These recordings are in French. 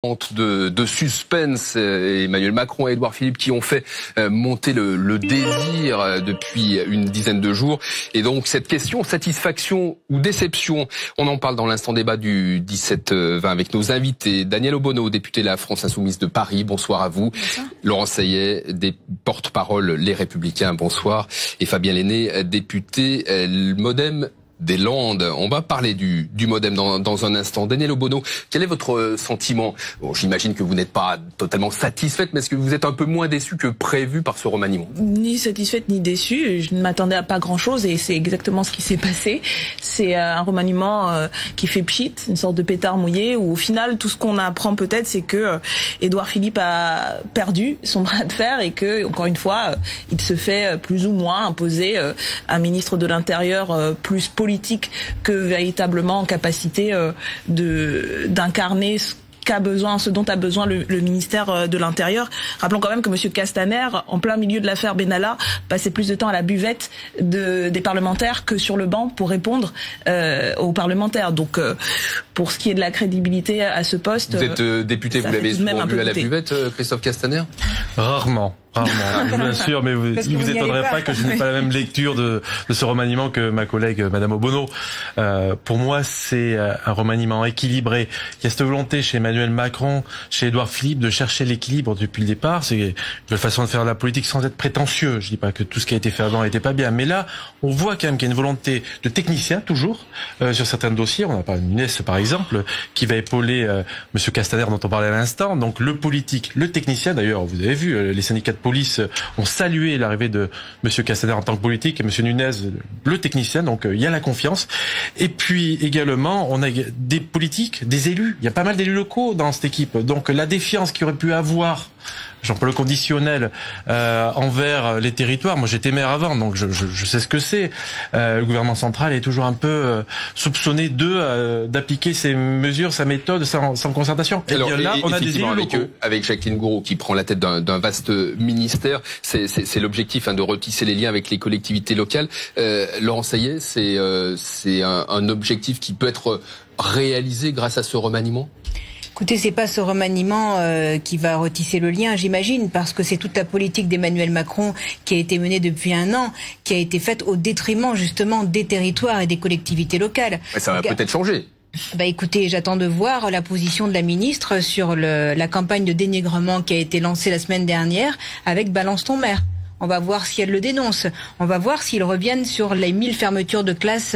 De suspense, Emmanuel Macron et Édouard Philippe qui ont fait monter le désir depuis une dizaine de jours. Et donc cette question, satisfaction ou déception, on en parle dans l'instant débat du 17-20 avec nos invités. Daniel Obono, député de la France Insoumise de Paris, bonsoir à vous. Bonsoir. Laurent Saillet, des porte-parole Les Républicains, bonsoir. Et Fabien Lenné, député MoDem des Landes. On va parler du MoDem dans un instant. Daniel Obono, quel est votre sentiment? Bon, j'imagine que vous n'êtes pas totalement satisfaite, mais est-ce que vous êtes un peu moins déçu que prévu par ce remaniement? Ni satisfaite ni déçue. Je ne m'attendais à pas grand-chose et c'est exactement ce qui s'est passé. C'est un remaniement qui fait pchit, une sorte de pétard mouillé, où au final, tout ce qu'on apprend peut-être, c'est que Édouard Philippe a perdu son bras de fer et que, encore une fois, il se fait plus ou moins imposer un ministre de l'Intérieur plus politique que véritablement en capacité d'incarner ce dont a besoin le ministère de l'Intérieur. Rappelons quand même que M. Castaner, en plein milieu de l'affaire Benalla, passait plus de temps à la buvette des parlementaires que sur le banc pour répondre aux parlementaires. Donc, pour ce qui est de la crédibilité à ce poste... Vous êtes député, vous l'avez souvent vu à la buvette, Christophe Castaner? Rarement, bien sûr, mais il ne vous étonnerait pas que je n'ai pas la même lecture de ce remaniement que ma collègue Madame Obono. Pour moi, c'est un remaniement équilibré. Il y a cette volonté chez Emmanuel Macron, chez Édouard Philippe, de chercher l'équilibre depuis le départ. C'est une nouvelle façon de faire de la politique sans être prétentieux. Je dis pas que tout ce qui a été fait avant n'était pas bien, mais là, on voit quand même qu'il y a une volonté de technicien, toujours, sur certains dossiers. On n'a pas Nunes, par exemple, qui va épauler Monsieur Castaner, dont on parlait à l'instant. Donc le politique, le technicien, d'ailleurs, vous avez vu, les syndicats de police ont salué l'arrivée de Monsieur Castaner en tant que politique et Monsieur Nunes, le technicien. Donc il y a la confiance. Et puis également, on a des politiques, des élus. Il y a pas mal d'élus locaux dans cette équipe. Donc la défiance qu'il aurait pu avoir, j'emploie le conditionnel, envers les territoires. Moi j'étais maire avant, donc je sais ce que c'est. Le gouvernement central est toujours un peu soupçonné d'appliquer ses mesures, sa méthode sans concertation. Et alors, là, on a des élus locaux. Avec Jacqueline Gourault qui prend la tête d'un vaste ministère, c'est l'objectif de retisser les liens avec les collectivités locales. Laurent Saillet, c'est un objectif qui peut être réalisé grâce à ce remaniement? Écoutez, c'est pas ce remaniement qui va retisser le lien, j'imagine, parce que c'est toute la politique d'Emmanuel Macron qui a été menée depuis un an, qui a été faite au détriment justement des territoires et des collectivités locales. Mais ça va peut-être changer. Bah écoutez, j'attends de voir la position de la ministre sur la campagne de dénigrement qui a été lancée la semaine dernière avec Balance ton maire. On va voir si elle le dénonce. On va voir s'ils reviennent sur les 1000 fermetures de classes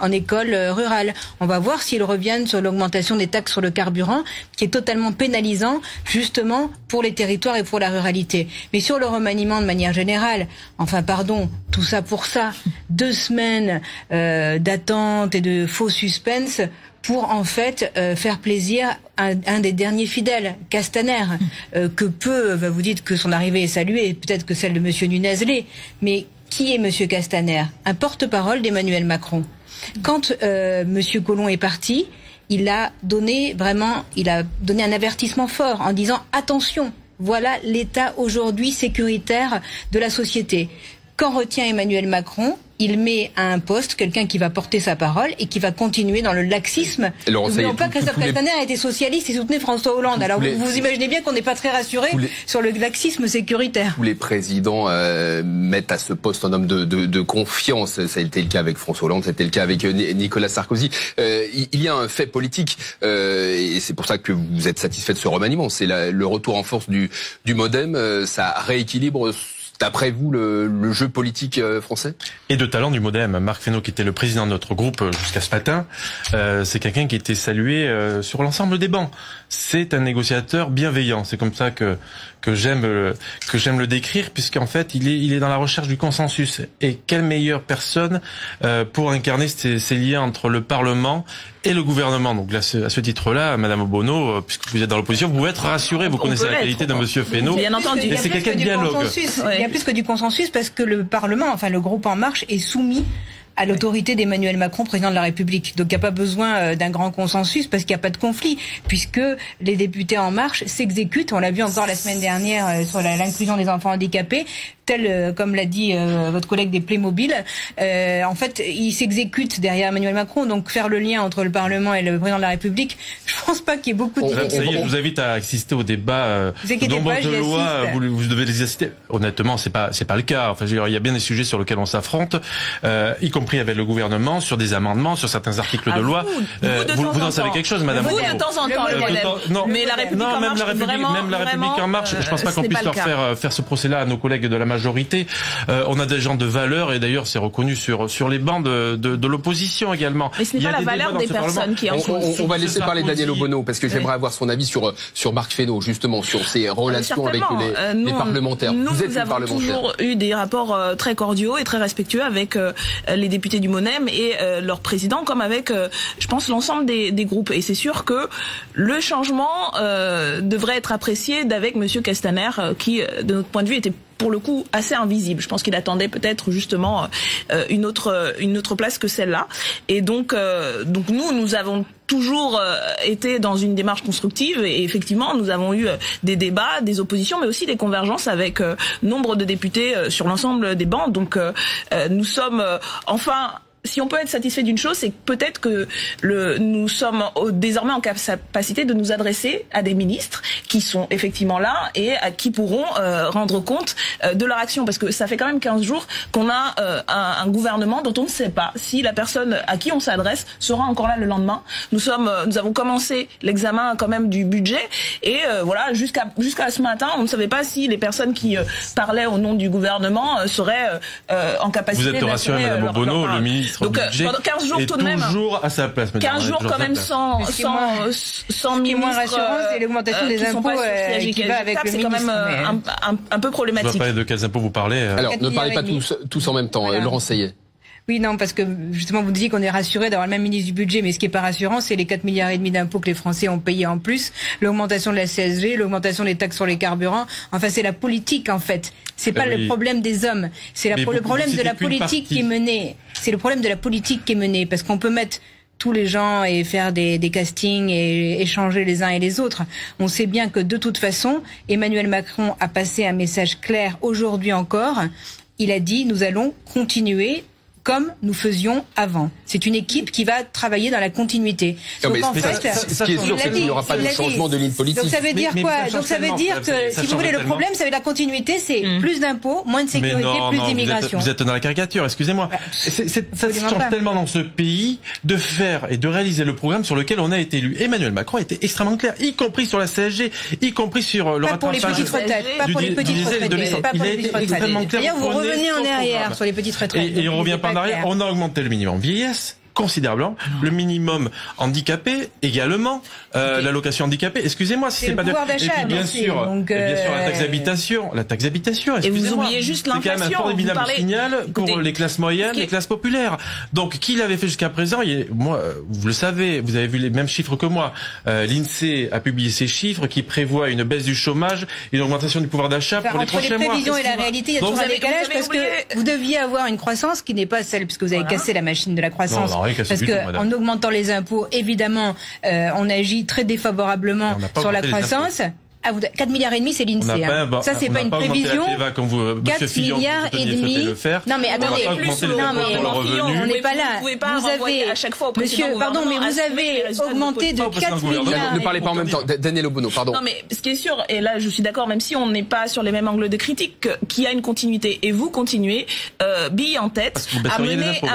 en école rurale. On va voir s'ils reviennent sur l'augmentation des taxes sur le carburant, qui est totalement pénalisant, justement, pour les territoires et pour la ruralité. Mais sur le remaniement de manière générale, enfin pardon, tout ça pour ça, 2 semaines d'attente et de faux suspense pour en fait faire plaisir à un des derniers fidèles, Castaner, que vous dites que son arrivée est saluée, peut-être que celle de Monsieur Nunes l'est, mais qui est Monsieur Castaner? Un porte-parole d'Emmanuel Macron. Quand Monsieur Collomb est parti, il a donné un avertissement fort en disant attention, voilà l'état aujourd'hui sécuritaire de la société. Qu'en retient Emmanuel Macron? Il met à un poste quelqu'un qui va porter sa parole et qui va continuer dans le laxisme. N'oublions pas que Christophe Castaner a été socialiste et soutenait François Hollande. Alors vous imaginez bien qu'on n'est pas très rassuré sur le laxisme sécuritaire. Tous les présidents mettent à ce poste un homme de confiance. Ça a été le cas avec François Hollande, c'était le cas avec Nicolas Sarkozy. Il y a un fait politique et c'est pour ça que vous êtes satisfait de ce remaniement. C'est le retour en force du MoDem. Ça rééquilibre, d'après vous, le jeu politique français? Et de talent du MoDem. Marc Fesneau, qui était le président de notre groupe jusqu'à ce matin, c'est quelqu'un qui était salué sur l'ensemble des bancs. C'est un négociateur bienveillant. C'est comme ça que j'aime le décrire, puisqu'en fait il est dans la recherche du consensus. Et quelle meilleure personne pour incarner ces liens entre le Parlement et le gouvernement. Donc là, à ce titre-là, Madame Obono, puisque vous êtes dans l'opposition, vous pouvez être rassurée. Vous connaissez la qualité de Monsieur Fesneau. Bien entendu. Et c'est quelqu'un de dialogue. Il y a plus que du consensus parce que le Parlement, enfin le groupe En Marche, est soumis à l'autorité d'Emmanuel Macron, président de la République. Donc il n'y a pas besoin d'un grand consensus parce qu'il n'y a pas de conflit, puisque les députés En Marche s'exécutent, on l'a vu encore la semaine dernière sur l'inclusion des enfants handicapés, comme l'a dit votre collègue des Playmobil, en fait, ils s'exécutent derrière Emmanuel Macron. Donc faire le lien entre le Parlement et le président de la République, je pense pas qu'il y ait beaucoup de... Ça y est, je vous invite à assister au débat. Nombre de lois, vous devez les assister. Honnêtement, c'est pas le cas. Enfin, il y a bien des sujets sur lesquels on s'affronte, y compris avec le gouvernement, sur des amendements, sur certains articles de loi. Vous en savez quelque chose, Madame Vous, de temps en temps, le modèle. Non, mais la République en marche, même la République en marche, je pense pas qu'on puisse leur faire ce procès-là à nos collègues de la majorité. On a des gens de valeur, et d'ailleurs c'est reconnu sur les bancs de l'opposition également. Mais ce n'est pas la valeur des personnes qui en sont. On va laisser parler Daniel Obono, parce que j'aimerais avoir son avis sur Marc Fesneau, justement, sur ses relations avec les parlementaires. Vous êtes une parlementaire. Nous avons toujours eu des rapports très cordiaux et très respectueux avec les députés du MoDem et leur président, comme avec, je pense, l'ensemble des groupes. Et c'est sûr que le changement devrait être apprécié avec Monsieur Castaner, qui, de notre point de vue, était pour le coup assez invisible. Je pense qu'il attendait peut-être justement une autre place que celle-là. Et donc nous avons toujours été dans une démarche constructive, et effectivement nous avons eu des débats, des oppositions, mais aussi des convergences avec nombre de députés sur l'ensemble des bancs. Donc nous sommes enfin... Si on peut être satisfait d'une chose, c'est que peut-être que nous sommes désormais en capacité de nous adresser à des ministres qui sont effectivement là et à qui pourront rendre compte de leur action. Parce que ça fait quand même 15 jours qu'on a un gouvernement dont on ne sait pas si la personne à qui on s'adresse sera encore là le lendemain. Nous avons commencé l'examen quand même du budget, et voilà, jusqu'à ce matin, on ne savait pas si les personnes qui parlaient au nom du gouvernement seraient en capacité. Vous êtes rassurée, Madame Obono, le ministre. Donc pendant 15 jours tout de même. Toujours à sa place. 15 jours quand même sans ministres. Ce qui est moins rassurant, c'est l'augmentation des impôts qui va avec le ministre. C'est quand même un peu problématique. Je ne sais pas de quels impôts vous parlez. Alors ne parlez pas tous en même temps. Voilà. Laurent Seyet. Oui, non, parce que justement vous disiez qu'on est rassuré d'avoir le même ministre du budget, mais ce qui est pas rassurant, c'est les 4,5 milliards d'impôts que les Français ont payés en plus, l'augmentation de la CSG, l'augmentation des taxes sur les carburants. Enfin, c'est la politique en fait. C'est pas le problème des hommes, c'est le problème de la politique qui est menée. C'est le problème de la politique qui est menée, parce qu'on peut mettre tous les gens et faire des castings et échanger les uns et les autres. On sait bien que de toute façon, Emmanuel Macron a passé un message clair aujourd'hui encore. Il a dit: nous allons continuer comme nous faisions avant. C'est une équipe qui va travailler dans la continuité. Donc en fait, ce qui est sûr, c'est qu'il n'y aura pas de changement de ligne politique. Donc ça veut dire quoi? Donc ça veut dire que, si vous voulez, le problème, ça veut dire la continuité, c'est plus d'impôts, moins de sécurité, plus d'immigration. Vous êtes dans la caricature, excusez-moi. Ça change tellement dans ce pays de faire et de réaliser le programme sur lequel on a été élu. Emmanuel Macron était extrêmement clair, y compris sur la CSG, y compris sur le rattrapage pas pour les petites retraites. Il a été extrêmement clair. D'ailleurs, vous revenez en arrière sur les petites retraites. Et on revient pas en arrière. On a augmenté le minimum vieillesse considérablement, le minimum handicapé également, l'allocation handicapée. Excusez-moi si c'est pas de. Et puis bien sûr, la taxe d'habitation. Et vous oubliez juste l'inflation. C'est quand même un formidable signal pour les classes moyennes, les classes populaires. Donc, qui l'avait fait jusqu'à présent? Moi, vous le savez, vous avez vu les mêmes chiffres que moi. L'INSEE a publié ces chiffres qui prévoient une baisse du chômage, une augmentation du pouvoir d'achat pour les prochains mois. Entre les prévisions et la réalité, il y a toujours un décalage parce que vous deviez avoir une croissance qui n'est pas celle, puisque vous avez cassé la machine de la croissance. Parce que en augmentant les impôts, évidemment, on agit très défavorablement sur la croissance. 4,5 milliards, c'est l'INSEE. Ça, c'est pas une prévision. 4,5 milliards. Non, mais attendez. On n'est pas là. Vous avez, à chaque fois, monsieur, pardon, mais vous avez augmenté de 4 milliards. Ne parlez pas en même temps. Daniel Obono, pardon. Non, mais ce qui est sûr, et là, je suis d'accord, même si on n'est pas sur les mêmes angles de critique, qu'il y a une continuité. Et vous continuez, bille en tête, à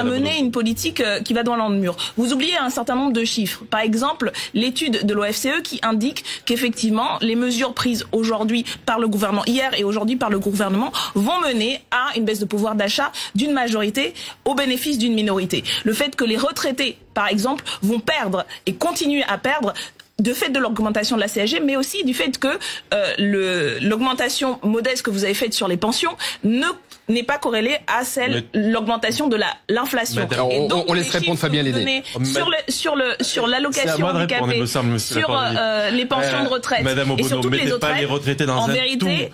mener une politique qui va dans l'an de mur. Vous oubliez un certain nombre de chiffres. Par exemple, l'étude de l'OFCE qui indique qu'effectivement, les mesures prises aujourd'hui par le gouvernement, hier et aujourd'hui par le gouvernement, vont mener à une baisse de pouvoir d'achat d'une majorité au bénéfice d'une minorité. Le fait que les retraités, par exemple, vont perdre et continuer à perdre de fait de l'augmentation de la CSG, mais aussi du fait que l'augmentation modeste que vous avez faite sur les pensions n'est pas corrélée à l'augmentation de l'inflation. On laisse répondre Fabien Lenné. Sur l'allocation handicapée, sur les pensions de retraite et sur toutes les autres retraités dans en vérité,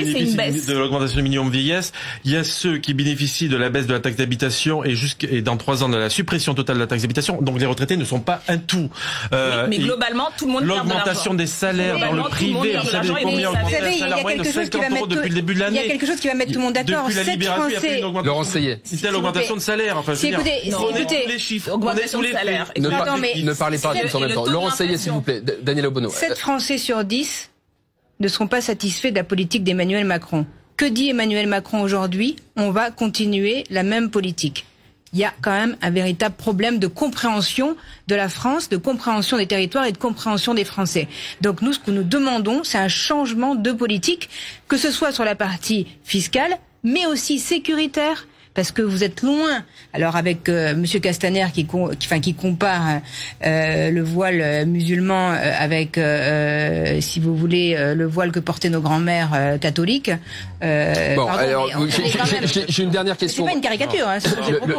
c'est une baisse de l'augmentation du minimum vieillesse. Il y a ceux qui bénéficient de la baisse de la taxe d'habitation et dans 3 ans de la suppression totale de la taxe d'habitation. Donc les retraités ne sont pas un tout. Mais globalement, tout le monde perd de l'argent. L'augmentation des salaires dans le privé, vous savez combien augmente les salaires moyens de 50 € depuis le début de l'année. Il y a quelque chose qui va mettre tout le monde d'accord. Depuis la libération, il y a fait une telle augmentation de salaire. Enfin, je veux dire, prenez les chiffres, augmentation de salaire. Ne parlez pas tous en même temps. Laurent Seyet, s'il vous plaît. Daniel Obono. 7 Français sur 10 ne seront pas satisfaits de la politique d'Emmanuel Macron. Que dit Emmanuel Macron aujourd'hui? On va continuer la même politique. Il y a quand même un véritable problème de compréhension de la France, de compréhension des territoires et de compréhension des Français. Donc nous, ce que nous demandons, c'est un changement de politique, que ce soit sur la partie fiscale, mais aussi sécuritaire, parce que vous êtes loin. Alors avec Monsieur Castaner qui compare le voile musulman avec, si vous voulez, le voile que portaient nos grands-mères catholiques. J'ai une dernière question. C'est pas une caricature. Hein,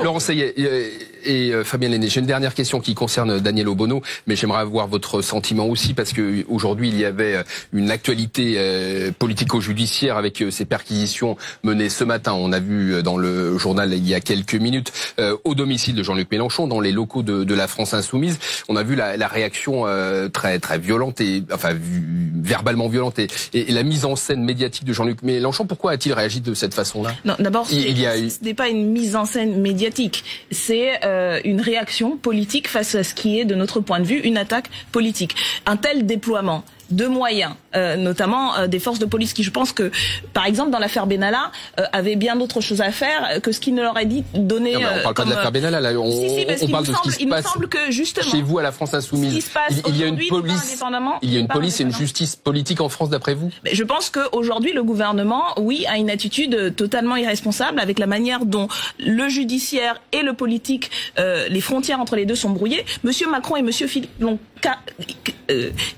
Laurent Seyet et Fabien Lenné, j'ai une dernière question qui concerne Daniel Obono, mais j'aimerais avoir votre sentiment aussi, parce que aujourd'hui il y avait une actualité politico-judiciaire avec ces perquisitions menées ce matin. On a vu dans le journal il y a quelques minutes au domicile de Jean-Luc Mélenchon, dans les locaux de la France Insoumise. On a vu la réaction très très violente et verbalement violente et la mise en scène médiatique de Jean-Luc Mélenchon. Pourquoi a-t-il réagi de cette façon-là? Non, d'abord, ce n'est pas une mise en scène médiatique, c'est une réaction politique face à ce qui est, de notre point de vue, une attaque politique. Un tel déploiement de moyens, notamment des forces de police qui, je pense que, par exemple, dans l'affaire Benalla, avaient bien d'autres choses à faire que ce qu'il ne leur a dit donner. On parle pas de l'affaire Benalla, là. On parle de ce qui se passe chez vous à la France Insoumise. Il y a une police et une justice politique en France, d'après vous? Je pense qu'aujourd'hui, le gouvernement, oui, a une attitude totalement irresponsable avec la manière dont le judiciaire et le politique, les frontières entre les deux sont brouillées. Monsieur Macron et Monsieur Philippe l'ont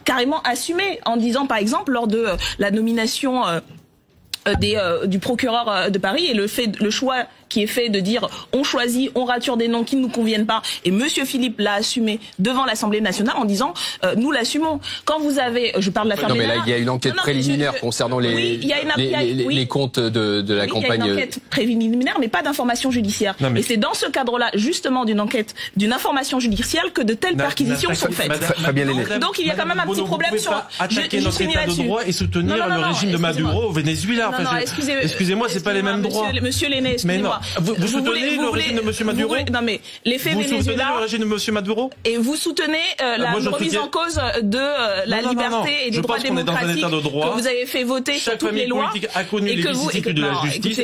carrément assumé en disant, par exemple, lors de la nomination du procureur de Paris et le choix qui est fait de dire on choisit, on rature des noms qui ne nous conviennent pas, et Monsieur Philippe l'a assumé devant l'Assemblée nationale en disant nous l'assumons. Quand vous avez, je parle de l'affaire Benalla. Non mais là il y a une enquête préliminaire concernant les comptes de la campagne. Il y a une enquête préliminaire mais pas d'information judiciaire. Et c'est dans ce cadre-là justement d'une information judiciaire que de telles perquisitions sont faites. Donc il y a quand même un petit problème sur attaquer notre état de droit et soutenir le régime de Maduro au Venezuela. Excusez-moi, c'est pas les mêmes droits. Monsieur Lenné, excusez-moi. Vous soutenez le régime de Monsieur Maduro? Non mais l'effet Venezuela. Vous soutenez le régime de Monsieur Maduro? Et vous soutenez la remise en cause de la liberté et des droits démocratiques que vous avez fait voter sur toutes les lois. Chaque famille politique a connu les vicissitudes de la justice.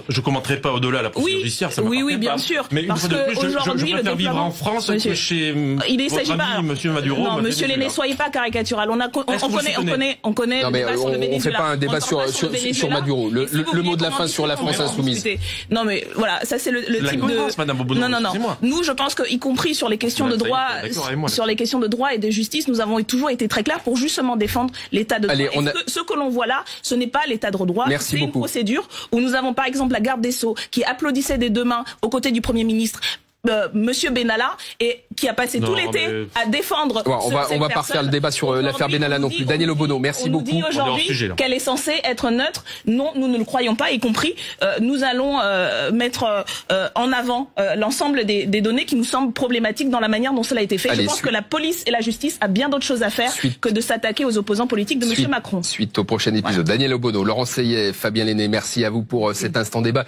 Je commenterai pas au-delà la procédure judiciaire. Oui, bien sûr. Mais une fois de plus, je préfère vivre en France que chez votre ami Monsieur Maduro. Non, Monsieur Lenné, soyez pas caricatural. On connaît. Non mais on fait pas un débat sur Maduro. Le mot de la fin sur la France Insoumise. Non mais voilà, ça c'est le type de. Madame Obono, non. Nous, je pense que, y compris sur les questions de droit, et de justice, nous avons toujours été très clairs pour justement défendre l'état de droit. Ce que l'on voit là, ce n'est pas l'état de droit. C'est une procédure où nous avons par exemple la garde des Sceaux qui applaudissait des deux mains aux côtés du Premier ministre. Monsieur Benalla, et qui a passé tout l'été à défendre. On va pas refaire le débat sur l'affaire Benalla non plus. Daniel Obono, merci beaucoup. On nous dit aujourd'hui qu'elle est censée être neutre. Non, nous ne le croyons pas, y compris nous allons mettre en avant l'ensemble des données qui nous semblent problématiques dans la manière dont cela a été fait. Je pense que la police et la justice a bien d'autres choses à faire que de s'attaquer aux opposants politiques de Monsieur Macron. Suite au prochain épisode. Daniel Obono, Laurent Seyet, Fabien Lenné, merci à vous pour cet instant débat.